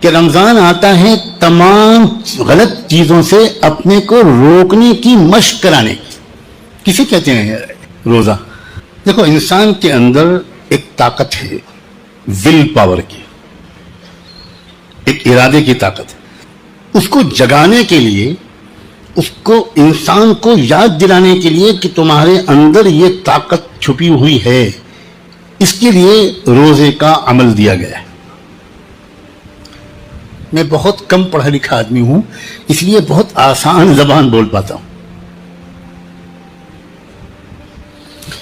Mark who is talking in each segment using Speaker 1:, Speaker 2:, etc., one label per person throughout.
Speaker 1: کہ رمضان آتا ہے تمام غلط چیزوں سے اپنے کو روکنے کی مشق کرانے کی. کسے کہتے ہیں روزہ؟ دیکھو، انسان کے اندر ایک طاقت ہے ول پاور کی، ایک ارادے کی طاقت ہے. اس کو جگانے کے لیے، اس کو انسان کو یاد دلانے کے لیے کہ تمہارے اندر یہ طاقت چھپی ہوئی ہے، اس کے لیے روزے کا عمل دیا گیا ہے. میں بہت کم پڑھا لکھا آدمی ہوں، اس لیے بہت آسان زبان بول پاتا ہوں.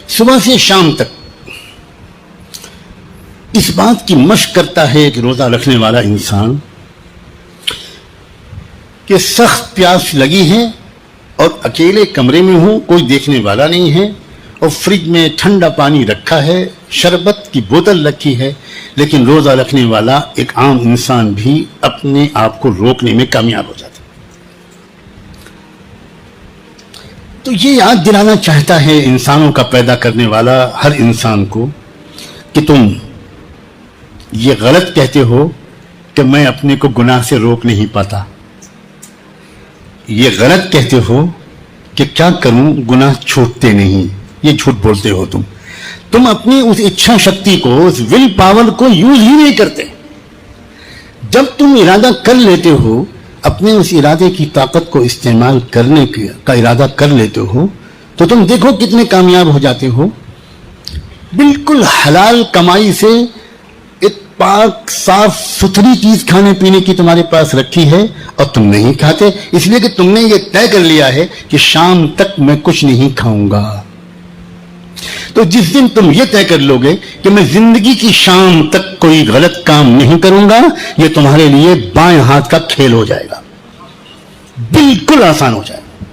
Speaker 1: صبح سے شام تک اس بات کی مشق کرتا ہے کہ روزہ رکھنے والا انسان کہ سخت پیاس لگی ہے اور اکیلے کمرے میں ہوں، کوئی دیکھنے والا نہیں ہے، اور فریج میں ٹھنڈا پانی رکھا ہے، شربت کی بوتل رکھی ہے، لیکن روزہ رکھنے والا ایک عام انسان بھی اپنے آپ کو روکنے میں کامیاب ہو جاتا ہے. تو یہ یاد دلانا چاہتا ہے انسانوں کا پیدا کرنے والا ہر انسان کو کہ تم یہ غلط کہتے ہو کہ میں اپنے کو گناہ سے روک نہیں پاتا. یہ غلط کہتے ہو کہ کیا کروں، گناہ چھوٹتے نہیں. یہ جھوٹ بولتے ہو تم اپنی اس اچھا شکتی کو، اس ول پاور کو یوز ہی نہیں کرتے. جب تم ارادہ کر لیتے ہو، اپنے اس ارادے کی طاقت کو استعمال کرنے کا ارادہ کر لیتے ہو، تو تم دیکھو کتنے کامیاب ہو جاتے ہو. بالکل حلال کمائی سے ایک پاک صاف ستھری چیز کھانے پینے کی تمہارے پاس رکھی ہے اور تم نہیں کھاتے، اس لیے کہ تم نے یہ طے کر لیا ہے کہ شام تک میں کچھ نہیں کھاؤں گا. تو جس دن تم یہ طے کر لو گے کہ میں زندگی کی شام تک کوئی غلط کام نہیں کروں گا، یہ تمہارے لیے بائیں ہاتھ کا کھیل ہو جائے گا، بالکل آسان ہو جائے گا.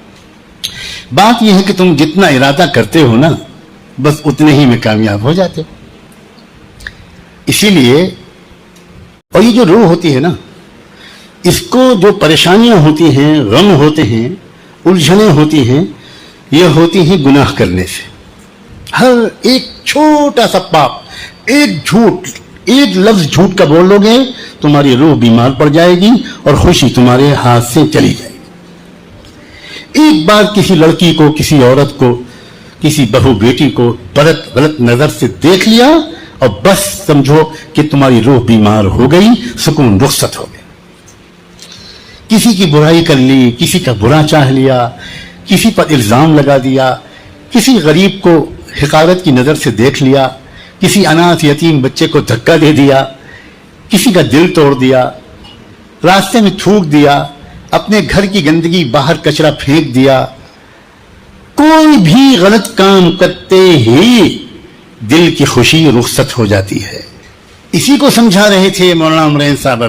Speaker 1: بات یہ ہے کہ تم جتنا ارادہ کرتے ہو نا، بس اتنے ہی میں کامیاب ہو جاتے. اسی لیے، اور یہ جو روح ہوتی ہے نا، اس کو جو پریشانیاں ہوتی ہیں، غم ہوتے ہیں، الجھنیں ہوتی ہیں، یہ ہوتی ہیں گناہ کرنے سے. ہر ایک چھوٹا سا پاپ، ایک جھوٹ، ایک لفظ جھوٹ کا بول لو گے، تمہاری روح بیمار پڑ جائے گی اور خوشی تمہارے ہاتھ سے چلی جائے گی. ایک بار کسی لڑکی کو، کسی عورت کو، کسی بہو بیٹی کو غلط نظر سے دیکھ لیا اور بس سمجھو کہ تمہاری روح بیمار ہو گئی، سکون رخصت ہو گیا. کسی کی برائی کر لی، کسی کا برا چاہ لیا، کسی پر الزام لگا دیا، کسی غریب کو حقارت کی نظر سے دیکھ لیا، کسی اناث یتیم بچے کو دھکا دے دیا، کسی کا دل توڑ دیا، راستے میں تھوک دیا، اپنے گھر کی گندگی باہر کچرا پھینک دیا. کوئی بھی غلط کام کرتے ہی دل کی خوشی رخصت ہو جاتی ہے. اسی کو سمجھا رہے تھے مولانا عمرین صاحب ابھی.